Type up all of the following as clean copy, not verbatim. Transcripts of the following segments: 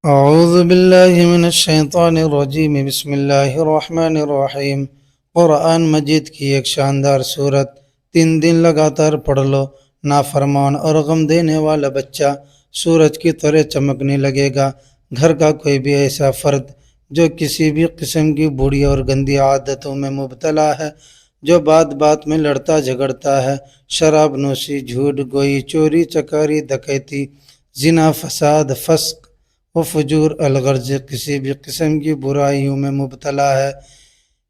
اعوذ باللہ من الشیطان الرجیم بسم اللہ الرحمن الرحیم۔ قرآن مجید کی ایک شاندار صورت 3 دن لگاتار پڑھ لو، نافرمان اور غم دینے والا بچہ سورج کی طرح چمکنے لگے گا۔ گھر کا کوئی بھی ایسا فرد جو کسی بھی قسم کی بری اور گندی عادتوں میں مبتلا ہے، جو بات بات میں لڑتا جھگڑتا ہے، شراب نوشی، جھوٹ گوئی، چوری چکاری، ڈکیتی، زنا، فساد، فسق و فجور، الغرض کسی بھی قسم کی برائیوں میں مبتلا ہے،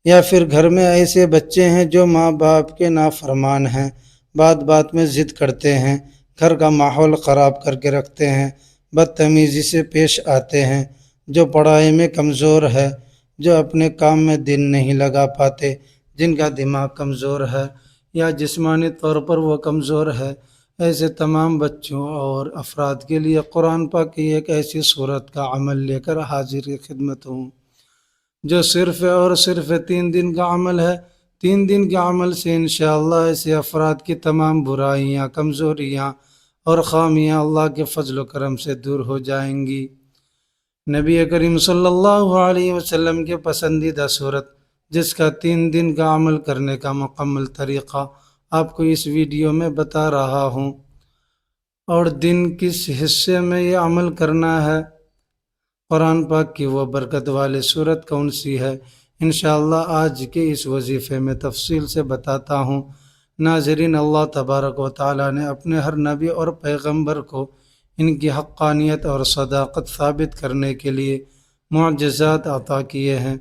یا پھر گھر میں ایسے بچے ہیں جو ماں باپ کے نافرمان ہیں، بات بات میں ضد کرتے ہیں، گھر کا ماحول خراب کر کے رکھتے ہیں، بدتمیزی سے پیش آتے ہیں، جو پڑھائی میں کمزور ہے، جو اپنے کام میں دل نہیں لگا پاتے، جن کا دماغ کمزور ہے یا جسمانی طور پر وہ کمزور ہے، ایسے تمام بچوں اور افراد کے لیے قرآن پاک کی ایک ایسی صورت کا عمل لے کر حاضر خدمت ہوں، جو صرف اور صرف 3 دن کا عمل ہے۔ 3 دن کے عمل سے انشاءاللہ ایسے افراد کی تمام برائیاں، کمزوریاں اور خامیاں اللہ کے فضل و کرم سے دور ہو جائیں گی۔ نبی کریم صلی اللہ علیہ وسلم کے پسندیدہ صورت، جس کا 3 دن کا عمل کرنے کا مکمل طریقہ آپ کو اس ویڈیو میں بتا رہا ہوں، اور دن کس حصے میں یہ عمل کرنا ہے، قرآن پاک کی وہ برکت والی صورت کون سی ہے، انشاءاللہ آج کے اس وظیفے میں تفصیل سے بتاتا ہوں۔ ناظرین، اللہ تبارک و تعالیٰ نے اپنے ہر نبی اور پیغمبر کو ان کی حقانیت اور صداقت ثابت کرنے کے لیے معجزات عطا کیے ہیں۔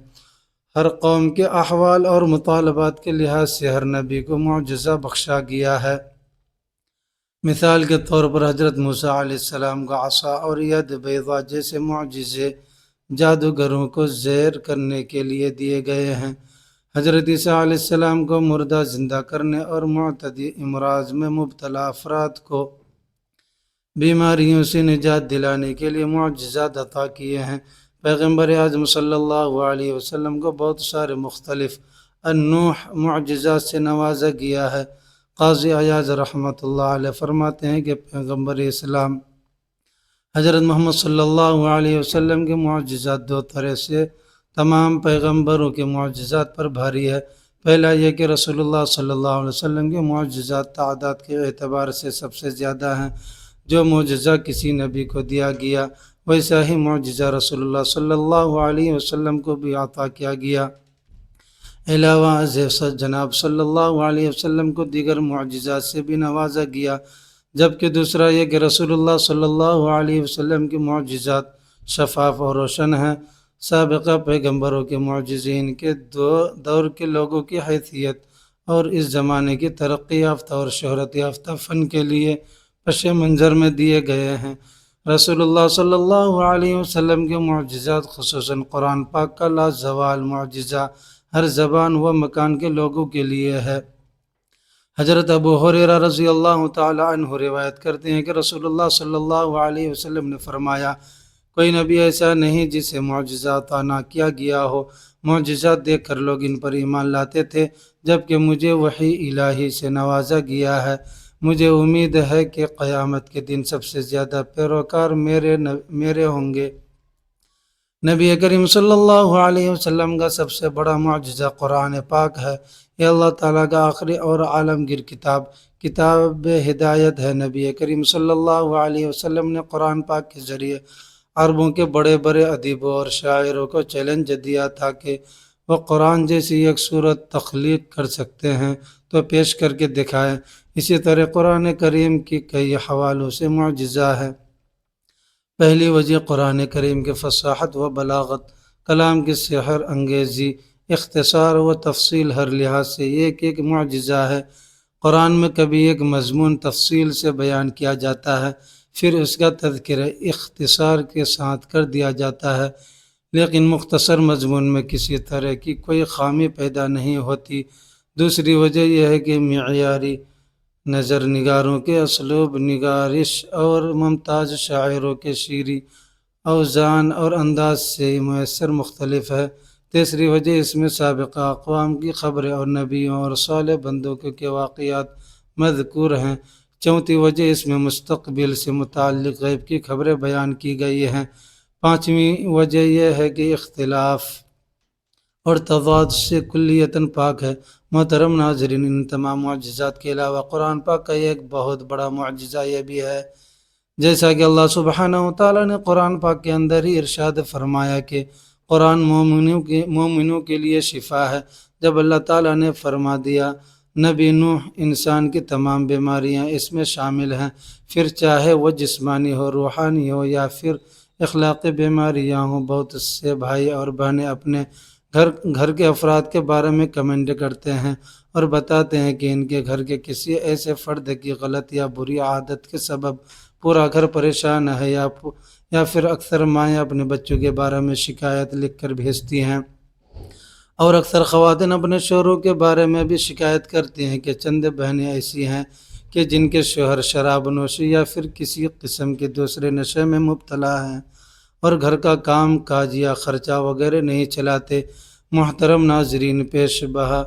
ہر قوم کے احوال اور مطالبات کے لحاظ سے ہر نبی کو معجزہ بخشا گیا ہے۔ مثال کے طور پر حضرت موسیٰ علیہ السلام کا عصا اور ید بیضاء جیسے معجزے جادوگروں کو زیر کرنے کے لیے دیے گئے ہیں۔ حضرت عیسیٰ علیہ السلام کو مردہ زندہ کرنے اور معتدی امراض میں مبتلا افراد کو بیماریوں سے نجات دلانے کے لیے معجزات عطا کیے ہیں۔ پیغمبر اعظم صلی اللہ علیہ وسلم کو بہت سارے مختلف انواع معجزات سے نوازا گیا ہے۔ قاضی عیاض رحمۃ اللہ علیہ فرماتے ہیں کہ پیغمبر اسلام حضرت محمد صلی اللہ علیہ وسلم کے معجزات 2 طرح سے تمام پیغمبروں کے معجزات پر بھاری ہے۔ پہلا یہ کہ رسول اللہ صلی اللہ علیہ وسلم کے معجزات تعداد کے اعتبار سے سب سے زیادہ ہیں۔ جو معجزہ کسی نبی کو دیا گیا، ویسا ہی معجزہ رسول اللہ صلی اللہ علیہ وسلم کو بھی عطا کیا گیا۔ علاوہ ازیں جناب صلی اللہ علیہ وسلم کو دیگر معجزات سے بھی نوازا گیا۔ جبکہ دوسرا یہ کہ رسول اللہ صلی اللہ علیہ وسلم کے معجزات شفاف اور روشن ہیں۔ سابقہ پیغمبروں کے معجزے ان کے دور کے لوگوں کی حیثیت اور اس زمانے کی ترقی یافتہ اور شہرت یافتہ فن کے لیے پس منظر میں دیے گئے ہیں۔ رسول اللہ صلی اللہ علیہ وسلم کے معجزات، خصوصاً قرآن پاک کا لازوال معجزہ، ہر زبان و مکان کے لوگوں کے لیے ہے۔ حضرت ابو ہریرہ رضی اللہ تعالی عنہ روایت کرتے ہیں کہ رسول اللہ صلی اللہ علیہ وسلم نے فرمایا، کوئی نبی ایسا نہیں جسے معجزہ عطا نہ کیا گیا ہو۔ معجزات دیکھ کر لوگ ان پر ایمان لاتے تھے، جبکہ مجھے وحی الہی سے نوازا گیا ہے۔ مجھے امید ہے کہ قیامت کے دن سب سے زیادہ پیروکار میرے ہوں گے۔ نبی کریم صلی اللہ علیہ وسلم کا سب سے بڑا معجزہ قرآن پاک ہے۔ یہ اللہ تعالیٰ کا آخری اور عالمگیر کتاب ہدایت ہے۔ نبی کریم صلی اللہ علیہ وسلم نے قرآن پاک کے ذریعے عربوں کے بڑے بڑے ادیبوں اور شاعروں کو چیلنج دیا تھا کہ وہ قرآن جیسی ایک صورت تخلیق کر سکتے ہیں تو پیش کر کے دکھائیں۔ اسی طرح قرآن کریم کی کئی حوالوں سے معجزہ ہے۔ پہلی وجہ قرآن کریم کی فصاحت و بلاغت، کلام کی سحر انگیزی، اختصار و تفصیل، ہر لحاظ سے ایک معجزہ ہے۔ قرآن میں کبھی ایک مضمون تفصیل سے بیان کیا جاتا ہے، پھر اس کا تذکرہ اختصار کے ساتھ کر دیا جاتا ہے، لیکن مختصر مضمون میں کسی طرح کی کوئی خامی پیدا نہیں ہوتی۔ دوسری وجہ یہ ہے کہ معیاری نظر نگاروں کے اسلوب نگارش اور ممتاز شاعروں کے شعری اوزان اور انداز سے میسر مختلف ہے۔ تیسری وجہ اس میں سابقہ اقوام کی خبریں اور نبیوں اور صالح بندوں کے واقعات مذکور ہیں۔ چوتھی وجہ اس میں مستقبل سے متعلق غیب کی خبریں بیان کی گئی ہیں۔ پانچویں وجہ یہ ہے کہ اختلاف اور تضاد سے کلیتاً پاک ہے۔ محترم ناظرین، ان تمام معجزات کے علاوہ قرآن پاک کا ایک بہت بڑا معجزہ یہ بھی ہے، جیسا کہ اللہ سبحانہ وتعالیٰ نے قرآن پاک کے اندر ہی ارشاد فرمایا کہ قرآن مومنوں کے لیے شفا ہے۔ جب اللہ تعالیٰ نے فرما دیا نبی نوح انسان کی تمام بیماریاں اس میں شامل ہیں، پھر چاہے وہ جسمانی ہو، روحانی ہو یا پھر اخلاقی بیماریاں ہوں۔ بہت سے بھائی اور بہنیں اپنے گھر کے افراد کے بارے میں کمنٹ کرتے ہیں اور بتاتے ہیں کہ ان کے گھر کے کسی ایسے فرد کی غلط یا بری عادت کے سبب پورا گھر پریشان ہے، یا پھر اکثر مائیں اپنے بچوں کے بارے میں شکایت لکھ کر بھیجتی ہیں، اور اکثر خواتین اپنے شوہروں کے بارے میں بھی شکایت کرتی ہیں کہ چند بہنیں ایسی ہیں کہ جن کے شوہر شراب نوشی یا پھر کسی قسم کے دوسرے نشے میں مبتلا ہیں اور گھر کا کام کاج یا خرچہ وغیرہ نہیں چلاتے۔ محترم ناظرین، پیش بہا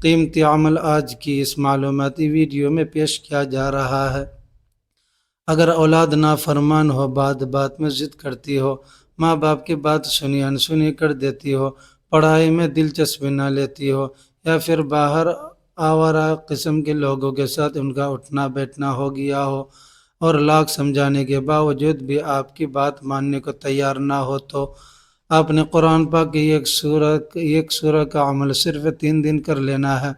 قیمتی عمل آج کی اس معلوماتی ویڈیو میں پیش کیا جا رہا ہے۔ اگر اولاد نافرمان ہو، بات میں ضد کرتی ہو، ماں باپ کی بات سنی انسنی کر دیتی ہو، پڑھائی میں دلچسپی نہ لیتی ہو، یا پھر باہر آوارہ قسم کے لوگوں کے ساتھ ان کا اٹھنا بیٹھنا ہو گیا ہو اور لاکھ سمجھانے کے باوجود بھی آپ کی بات ماننے کو تیار نہ ہو، تو آپ نے قرآن پاک کی ایک سورہ کا عمل صرف 3 دن کر لینا ہے۔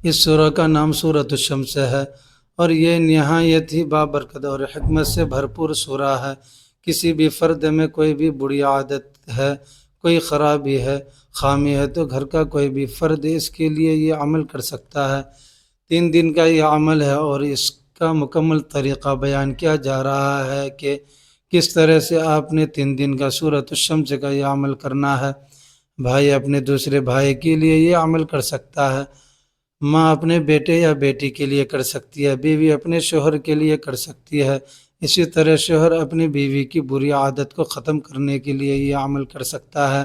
اس سورہ کا نام سورۃ الشمس ہے اور یہ نہایت ہی بابرکت اور حکمت سے بھرپور سورہ ہے۔ کسی بھی فرد میں کوئی بھی بری عادت ہے، کوئی خرابی ہے، خامی ہے، تو گھر کا کوئی بھی فرد اس کے لیے یہ عمل کر سکتا ہے۔ 3 دن کا یہ عمل ہے اور اس کا مکمل طریقہ بیان کیا جا رہا ہے کہ کس طرح سے آپ نے 3 دن کا سورۃ الشمس کا یہ عمل کرنا ہے۔ بھائی اپنے دوسرے بھائی کے لیے یہ عمل کر سکتا ہے، ماں اپنے بیٹے یا بیٹی کے لیے کر سکتی ہے، بیوی اپنے شوہر کے لیے کر سکتی ہے، اسی طرح شوہر اپنی بیوی کی بری عادت کو ختم کرنے کے لیے یہ عمل کر سکتا ہے،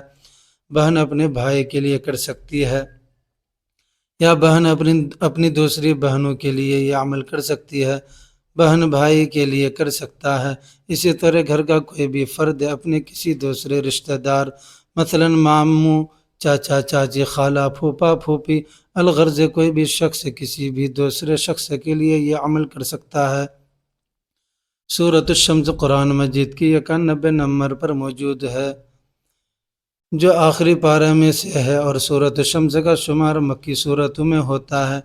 بہن اپنے بھائی کے لیے کر سکتی ہے، یا بہن اپنی دوسری بہنوں کے لیے یہ عمل کر سکتی ہے، بہن بھائی کے لیے کر سکتا ہے۔ اسی طرح گھر کا کوئی بھی فرد اپنے کسی دوسرے رشتہ دار، مثلا ماموں، چاچا چاچی، خالہ، پھوپھا پھوپھی، الغرض کوئی بھی شخص کسی بھی دوسرے شخص کے لیے یہ عمل کر سکتا ہے۔ سورۃ الشمس قرآن مجید کی 91 نمبر پر موجود ہے، جو آخری پارہ میں سے ہے، اور سورۃ الشمس کا شمار مکی سورتوں میں ہوتا ہے،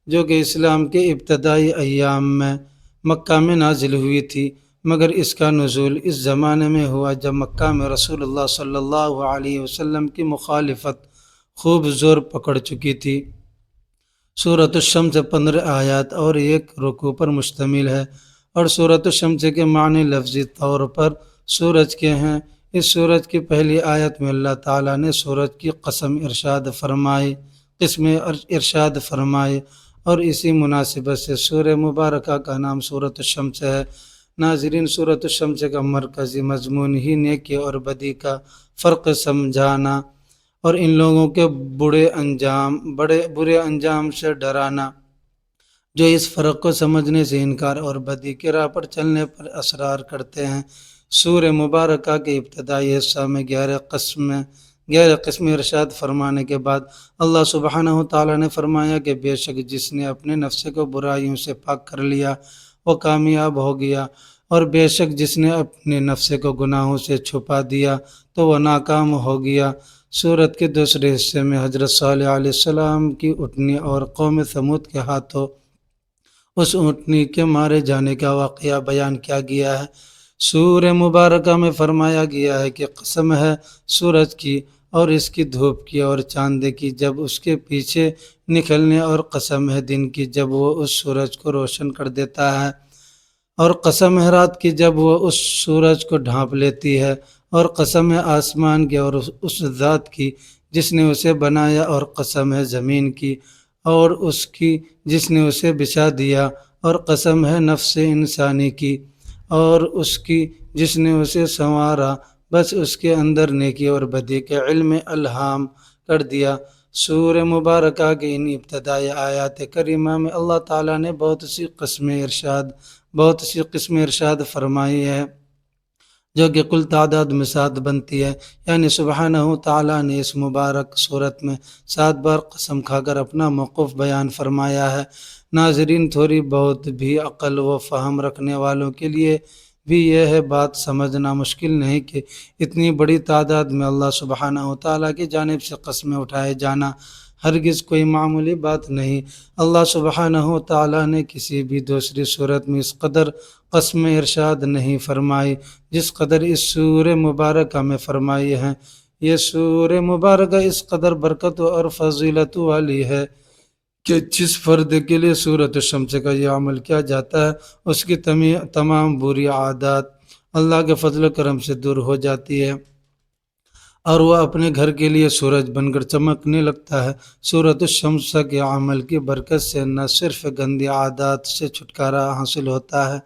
جو کہ اسلام کے ابتدائی ایام میں مکہ میں نازل ہوئی تھی، مگر اس کا نزول اس زمانے میں ہوا جب مکہ میں رسول اللہ صلی اللہ علیہ وسلم کی مخالفت خوب زور پکڑ چکی تھی۔ سورۃ الشمس 15 آیات اور 1 رکوع پر مشتمل ہے، اور سورۃ الشمس کے معنی لفظی طور پر سورج کے ہیں۔ اس سورج کی پہلی آیت میں اللہ تعالیٰ نے سورج کی قسم ارشاد فرمائی اور اسی مناسبت سے سورہ مبارکہ کا نام سورۃ الشمس ہے۔ ناظرین، سورۃ الشمس کا مرکزی مضمون ہی نیکی اور بدی کا فرق سمجھانا اور ان لوگوں کے برے انجام سے ڈرانا جو اس فرق کو سمجھنے سے انکار اور بدی کی راہ پر چلنے پر اصرار کرتے ہیں۔ سورہ مبارکہ کے ابتدائی حصہ میں 11 قسم ارشاد فرمانے کے بعد اللہ سبحانہ وتعالیٰ نے فرمایا کہ بے شک جس نے اپنے نفس کو برائیوں سے پاک کر لیا وہ کامیاب ہو گیا، اور بے شک جس نے اپنے نفس کو گناہوں سے چھپا دیا تو وہ ناکام ہو گیا۔ سورت کے دوسرے حصے میں حضرت صالح علیہ السلام کی اونٹنی اور قوم ثمود کے ہاتھوں اس اونٹنی کے مارے جانے کا واقعہ بیان کیا گیا ہے۔ سورہ مبارکہ میں فرمایا گیا ہے کہ قسم ہے سورج کی اور اس کی دھوپ کی اور چاند کی جب اس کے پیچھے نکلنے، اور قسم ہے دن کی جب وہ اس سورج کو روشن کر دیتا ہے، اور قسم ہے رات کی جب وہ اس سورج کو ڈھانپ لیتی ہے، اور قسم ہے آسمان کی اور اس ذات کی جس نے اسے بنایا، اور قسم ہے زمین کی اور اس کی جس نے اسے بچھا دیا، اور قسم ہے نفس انسانی کی اور اس کی جس نے اسے سنوارا، بس اس کے اندر نیکی اور بدی کے علم الہام کر دیا۔ سورہ مبارکہ کی ان ابتدائی آیات کریمہ میں اللہ تعالیٰ نے بہت سی قسمیں ارشاد فرمائی ہے۔ جو کہ کل تعداد میں 7 بنتی ہے، یعنی سبحانہ تعالیٰ نے اس مبارک صورت میں 7 بار قسم کھا کر اپنا موقف بیان فرمایا ہے۔ ناظرین، تھوڑی بہت بھی عقل و فہم رکھنے والوں کے لیے بھی یہ ہے بات سمجھنا مشکل نہیں کہ اتنی بڑی تعداد میں اللہ سبحانہ تعالیٰ کی جانب سے قسمیں اٹھائے جانا ہرگز کوئی معمولی بات نہیں۔ اللہ سبحانہ تعالیٰ نے کسی بھی دوسری صورت میں اس قدر قسمیں ارشاد نہیں فرمائی جس قدر اس سورہ مبارکہ میں فرمائی ہیں۔ یہ سورہ مبارکہ اس قدر برکت اور فضیلت والی ہے کہ جس فرد کے لیے سورۃ الشمس کا یہ عمل کیا جاتا ہے اس کی تمام بری عادات اللہ کے فضل و کرم سے دور ہو جاتی ہے اور وہ اپنے گھر کے لیے سورج بن کر چمکنے لگتا ہے۔ سورۃ الشمس کے عمل کی برکت سے نہ صرف گندی عادات سے چھٹکارا حاصل ہوتا ہے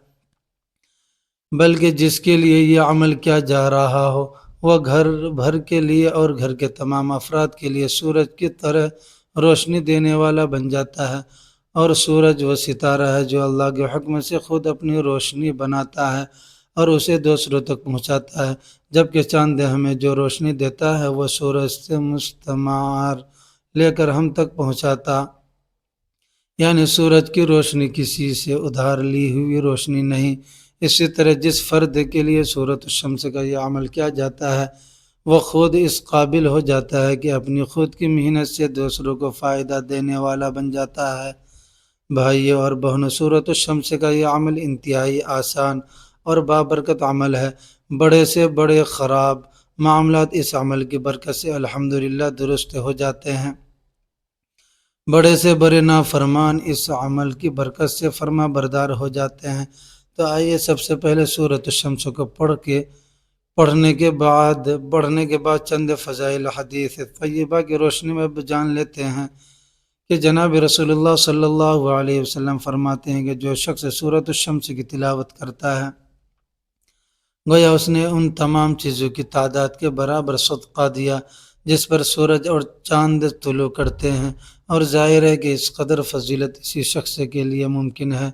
بلکہ جس کے لیے یہ عمل کیا جا رہا ہو وہ گھر بھر کے لیے اور گھر کے تمام افراد کے لیے سورج کی طرح روشنی دینے والا بن جاتا ہے۔ اور سورج وہ ستارہ ہے جو اللہ کے حکم سے خود اپنی روشنی بناتا ہے اور اسے دوسروں تک پہنچاتا ہے، جبکہ چاند ہمیں جو روشنی دیتا ہے وہ سورج سے مستعار لے کر ہم تک پہنچاتا، یعنی سورج کی روشنی کسی سے ادھار لی ہوئی روشنی نہیں۔ اسی طرح جس فرد کے لیے سورۃ الشمس کا یہ عمل کیا جاتا ہے وہ خود اس قابل ہو جاتا ہے کہ اپنی خود کی محنت سے دوسروں کو فائدہ دینے والا بن جاتا ہے۔ بھائیو اور بہنوں، سورۃ الشمس کا یہ عمل انتہائی آسان اور بابرکت عمل ہے۔ بڑے سے بڑے خراب معاملات اس عمل کی برکت سے الحمدللہ درست ہو جاتے ہیں۔ بڑے سے بڑے نافرمان اس عمل کی برکت سے فرما بردار ہو جاتے ہیں۔ تو آئیے سب سے پہلے سورۃ الشمس کو پڑھنے کے بعد چند فضائل حدیث طیبہ کی روشنی میں جان لیتے ہیں کہ جناب رسول اللہ صلی اللہ علیہ وسلم فرماتے ہیں کہ جو شخص سورۃ الشمس کی تلاوت کرتا ہے گویا اس نے ان تمام چیزوں کی تعداد کے برابر صدقہ دیا جس پر سورج اور چاند طلوع کرتے ہیں، اور ظاہر ہے کہ اس قدر فضیلت اسی شخص کے لیے ممکن ہے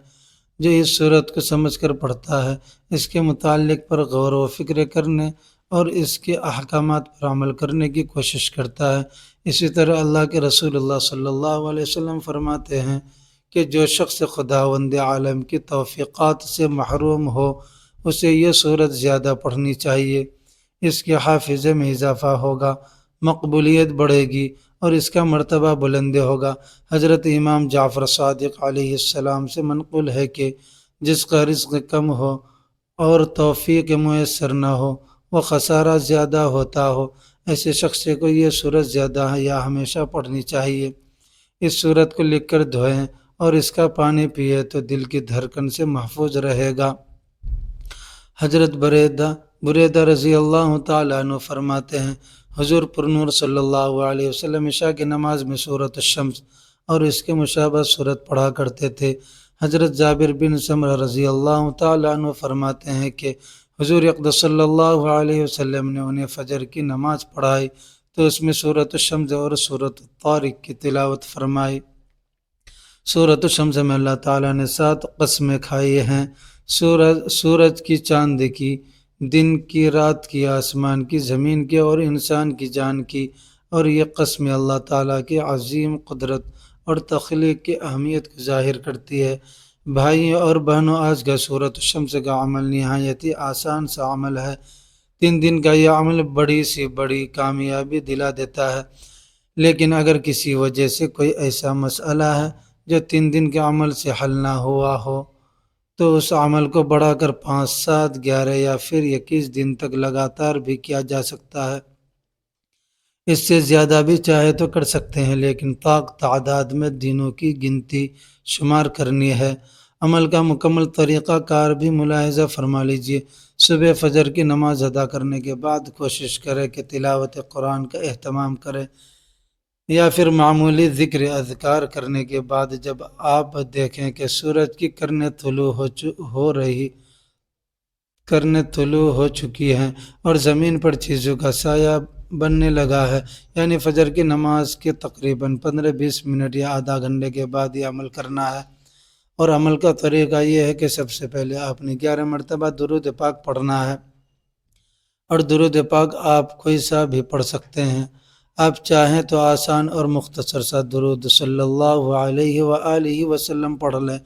جو اس سورت کو سمجھ کر پڑھتا ہے، اس کے متعلق پر غور و فکر کرنے اور اس کے احکامات پر عمل کرنے کی کوشش کرتا ہے۔ اسی طرح اللہ کے رسول اللہ صلی اللہ علیہ وسلم فرماتے ہیں کہ جو شخص خداوند عالم کی توفیقات سے محروم ہو اسے یہ سورت زیادہ پڑھنی چاہیے، اس کے حافظے میں اضافہ ہوگا، مقبولیت بڑھے گی اور اس کا مرتبہ بلند ہوگا۔ حضرت امام جعفر صادق علیہ السلام سے منقول ہے کہ جس کا رزق کم ہو اور توفیق میسر نہ ہو، وہ خسارہ زیادہ ہوتا ہو، ایسے شخص کو یہ سورت زیادہ یا ہمیشہ پڑھنی چاہیے۔ اس سورت کو لکھ کر دھوئیں اور اس کا پانی پیے تو دل کی دھڑکن سے محفوظ رہے گا۔ حضرت بریدہ رضی اللہ تعالیٰ عنہ فرماتے ہیں حضور پرنور صلی اللہ علیہ وسلم عشاء کی نماز میں سورۃ الشمس اور اس کے مشابہ سورت پڑھا کرتے تھے۔ حضرت جابر بن سمرہ رضی اللہ تعالیٰ عنہ فرماتے ہیں کہ حضور اقدس صلی اللہ علیہ وسلم نے انہیں فجر کی نماز پڑھائی تو اس میں سورۃ الشمس اور سورۃ الطارق کی تلاوت فرمائی۔ سورۃ الشمس میں اللہ تعالیٰ نے 7 قسمیں کھائی ہیں، سورج کی، چاند کی، دن کی، رات کی، آسمان کی، زمین کی اور انسان کی جان کی، اور یہ قسم اللہ تعالیٰ کی عظیم قدرت اور تخلیق کی اہمیت کو ظاہر کرتی ہے۔ بھائیوں اور بہنوں، آج کا سورۃ الشمس کا عمل نہایت ہی آسان سا عمل ہے۔ 3 دن کا یہ عمل بڑی سی بڑی کامیابی دلا دیتا ہے، لیکن اگر کسی وجہ سے کوئی ایسا مسئلہ ہے جو 3 دن کے عمل سے حل نہ ہوا ہو تو اس عمل کو بڑھا کر 5، 7، 11 یا پھر 21 دن تک لگاتار بھی کیا جا سکتا ہے۔ اس سے زیادہ بھی چاہے تو کر سکتے ہیں، لیکن پاک تعداد میں دنوں کی گنتی شمار کرنی ہے۔ عمل کا مکمل طریقہ کار بھی ملاحظہ فرما لیجیے۔ صبح فجر کی نماز ادا کرنے کے بعد کوشش کریں کہ تلاوت قرآن کا اہتمام کریں، یا پھر معمولی ذکر اذکار کرنے کے بعد جب آپ دیکھیں کہ سورج کی کرنیں طلوع ہو چکی ہیں اور زمین پر چیزوں کا سایہ بننے لگا ہے، یعنی فجر کی نماز کے تقریباً 15-20 منٹ یا آدھا گھنٹے کے بعد یہ عمل کرنا ہے۔ اور عمل کا طریقہ یہ ہے کہ سب سے پہلے آپ نے 11 مرتبہ درود پاک پڑھنا ہے، اور درود پاک آپ کوئی سا بھی پڑھ سکتے ہیں۔ آپ چاہیں تو آسان اور مختصر سا درود صلی اللہ علیہ وآلہ وسلم پڑھ لیں،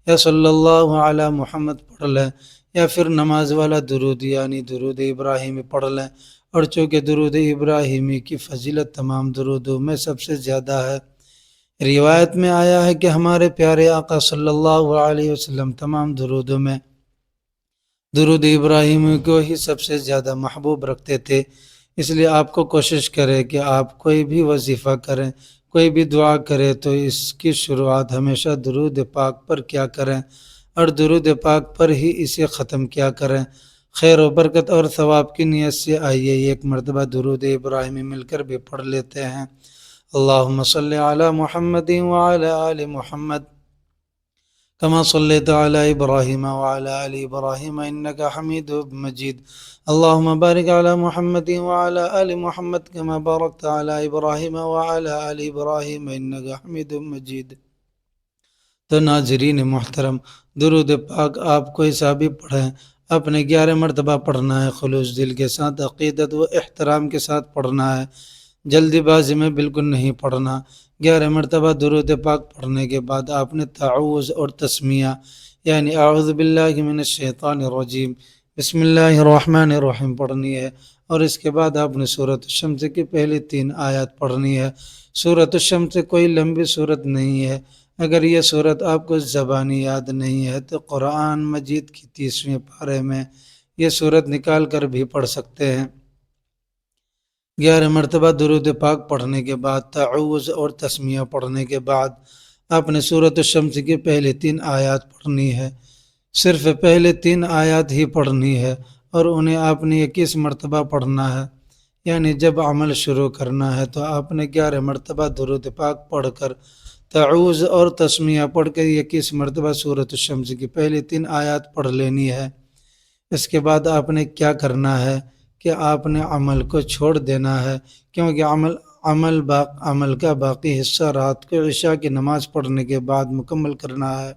یا صلی اللہ علی محمد پڑھ لیں، یا پھر نماز والا درود یعنی درود ابراہیمی پڑھ لیں۔ اور چونکہ درود ابراہیمی کی فضیلت تمام درودوں میں سب سے زیادہ ہے، روایت میں آیا ہے کہ ہمارے پیارے آقا صلی اللہ علیہ وسلم تمام درودوں میں درود ابراہیمی کو ہی سب سے زیادہ محبوب رکھتے تھے۔ اس لیے آپ کو کوشش کریں کہ آپ کوئی بھی وظیفہ کریں، کوئی بھی دعا کریں تو اس کی شروعات ہمیشہ درود پاک پر کیا کریں، اور درود پاک پر ہی اسے ختم کیا کریں۔ خیر و برکت اور ثواب کی نیت سے آئیے ایک مرتبہ درود ابراہیمی مل کر بھی پڑھ لیتے ہیں۔ اللہم صلی علی محمد وعلی آل محمد كما صليت على إبراهيم وعلى آل إبراهيم إنك حميد مجيد اللهم بارك على محمد وعلى آل محمد كما باركت على إبراهيم وعلى آل إبراهيم إنك حميد مجيد۔ تو ناظرین محترم، درود پاک آپ کوئی سا بھی پڑھیں، اپنے 11 مرتبہ پڑھنا ہے، خلوص دل کے ساتھ، عقیدت و احترام کے ساتھ پڑھنا ہے، جلدی بازی میں بالکل نہیں پڑھنا۔ 11 مرتبہ درود پاک پڑھنے کے بعد آپ نے تعوذ اور تسمیہ یعنی اعوذ باللہ من الشیطان الرجیم بسم اللہ الرحمن الرحیم پڑھنی ہے، اور اس کے بعد آپ نے سورۃ الشمس کی پہلی 3 آیات پڑھنی ہے۔ سورۃ الشمس کوئی لمبی سورت نہیں ہے، اگر یہ سورت آپ کو زبانی یاد نہیں ہے تو قرآن مجید کی 30ویں پارے میں یہ سورت نکال کر بھی پڑھ سکتے ہیں۔ 11 مرتبہ درود پاک پڑھنے کے بعد تعوذ اور تسمیہ پڑھنے کے بعد آپ نے سورۃ الشمس کی پہلی 3 آیات پڑھنی ہے، صرف پہلے 3 آیات ہی پڑھنی ہے، اور انہیں آپ نے 21 مرتبہ پڑھنا ہے۔ یعنی جب عمل شروع کرنا ہے تو آپ نے 11 مرتبہ درود پاک پڑھ کر تعوذ اور تسمیہ پڑھ کر 21 مرتبہ سورۃ الشمس کی پہلی 3 آیات پڑھ لینی ہے۔ اس کے بعد آپ نے کیا کرنا ہے کہ آپ نے عمل کو چھوڑ دینا ہے، کیونکہ عمل کا باقی حصہ رات کو عشاء کی نماز پڑھنے کے بعد مکمل کرنا ہے۔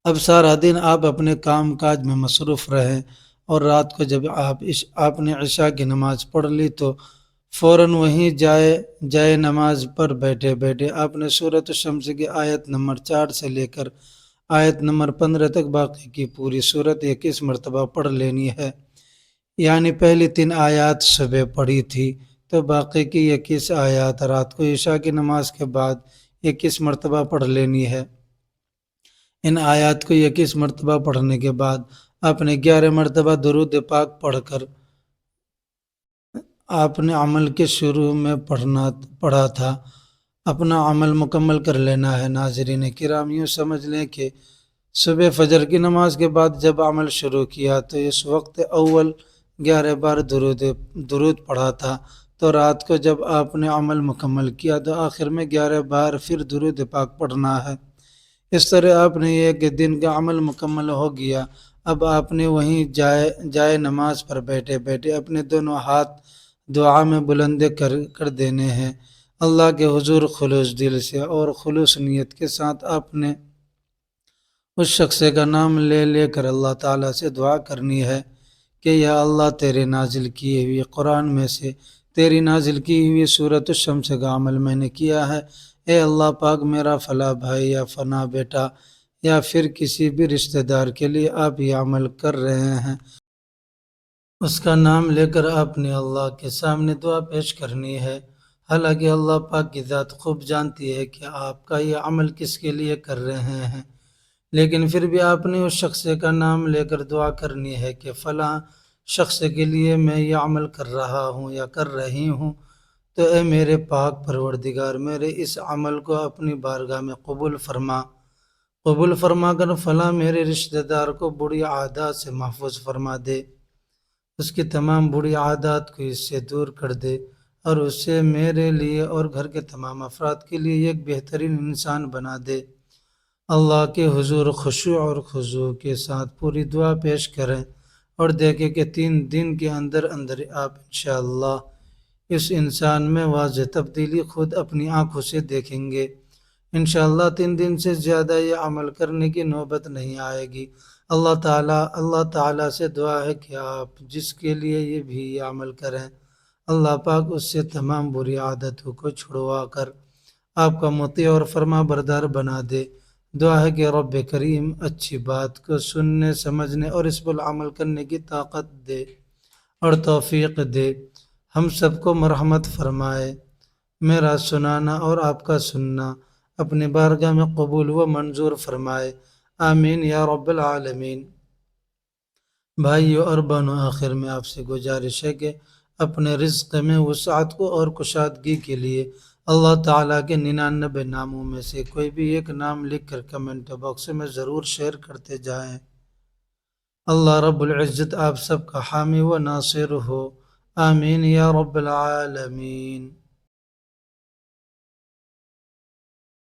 اب سارا دن آپ اپنے کام کاج میں مصروف رہیں، اور رات کو جب آپ نے عشاء کی نماز پڑھ لی تو فوراً وہیں جائے نماز پر بیٹھے بیٹھے آپ نے سورۃ الشمس کی آیت نمبر 4 سے لے کر آیت نمبر 15 تک باقی کی پوری سورت 21 مرتبہ پڑھ لینی ہے۔ یعنی پہلی 3 آیات صبح پڑھی تھی تو باقی کی 21 آیات رات کو عشاء کی نماز کے بعد 21 مرتبہ پڑھ لینی ہے۔ ان آیات کو 21 مرتبہ پڑھنے کے بعد آپ نے 11 مرتبہ درود پاک پڑھ کر آپ نے عمل کے شروع میں پڑھا تھا اپنا عمل مکمل کر لینا ہے۔ ناظرین کرام، یوں سمجھ لیں کہ صبح فجر کی نماز کے بعد جب عمل شروع کیا تو اس وقت اول 11 بار درود پڑھا تھا، تو رات کو جب آپ نے عمل مکمل کیا تو آخر میں 11 بار پھر درود پاک پڑھنا ہے۔ اس طرح آپ نے ایک دن کا عمل مکمل ہو گیا۔ اب آپ نے وہیں جائے نماز پر بیٹھے بیٹھے اپنے دونوں ہاتھ دعا میں بلند کر دینے ہیں اللہ کے حضور، خلوص دل سے اور خلوص نیت کے ساتھ آپ نے اس شخص کا نام لے کر اللہ تعالیٰ سے دعا کرنی ہے کہ یا اللہ، تیرے نازل کیے ہوئے قرآن میں سے تیری نازل کی ہوئی سورۃ الشمس کا عمل میں نے کیا ہے، اے اللہ پاک، میرا فلاں بھائی یا فلاں بیٹا یا پھر کسی بھی رشتہ دار کے لیے آپ یہ عمل کر رہے ہیں، اس کا نام لے کر آپ نے اللہ کے سامنے دعا پیش کرنی ہے۔ حالانکہ اللہ پاک کی ذات خوب جانتی ہے کہ آپ کا یہ عمل کس کے لیے کر رہے ہیں، لیکن پھر بھی آپ نے اس شخص کا نام لے کر دعا کرنی ہے کہ فلاں شخص کے لیے میں یہ عمل کر رہا ہوں یا کر رہی ہوں، تو اے میرے پاک پروردگار، میرے اس عمل کو اپنی بارگاہ میں قبول فرما کر فلاں میرے رشتہ دار کو بری عادات سے محفوظ فرما دے، اس کی تمام بری عادات کو اس سے دور کر دے، اور اسے میرے لیے اور گھر کے تمام افراد کے لیے ایک بہترین انسان بنا دے۔ اللہ کے حضور خشوع اور خضوع کے ساتھ پوری دعا پیش کریں، اور دیکھیں کہ 3 دن کے اندر آپ انشاءاللہ اس انسان میں واضح تبدیلی خود اپنی آنکھوں سے دیکھیں گے۔ انشاءاللہ 3 دن سے زیادہ یہ عمل کرنے کی نوبت نہیں آئے گی۔ اللہ تعالیٰ سے دعا ہے کہ آپ جس کے لیے یہ عمل کریں، اللہ پاک اس سے تمام بری عادتوں کو چھڑوا کر آپ کا مطیع اور فرما بردار بنا دے۔ دعا ہے کہ رب کریم اچھی بات کو سننے، سمجھنے اور اس پر عمل کرنے کی طاقت دے اور توفیق دے۔ ہم سب کو مرحمت فرمائے۔ میرا سنانا اور آپ کا سننا اپنی بارگاہ میں قبول و منظور فرمائے، آمین یا رب العالمین۔ بھائیو اور بہنوں، آخر میں آپ سے گزارش ہے کہ اپنے رزق میں وسعت کو اور کشادگی کے لیے اللہ تعالیٰ کے 99 ناموں میں سے کوئی بھی ایک نام لکھ کر کمنٹ باکس میں ضرور شیئر کرتے جائیں۔ اللہ رب العزت آپ سب کا حامی و ناصر ہو، آمین یا رب العالمین۔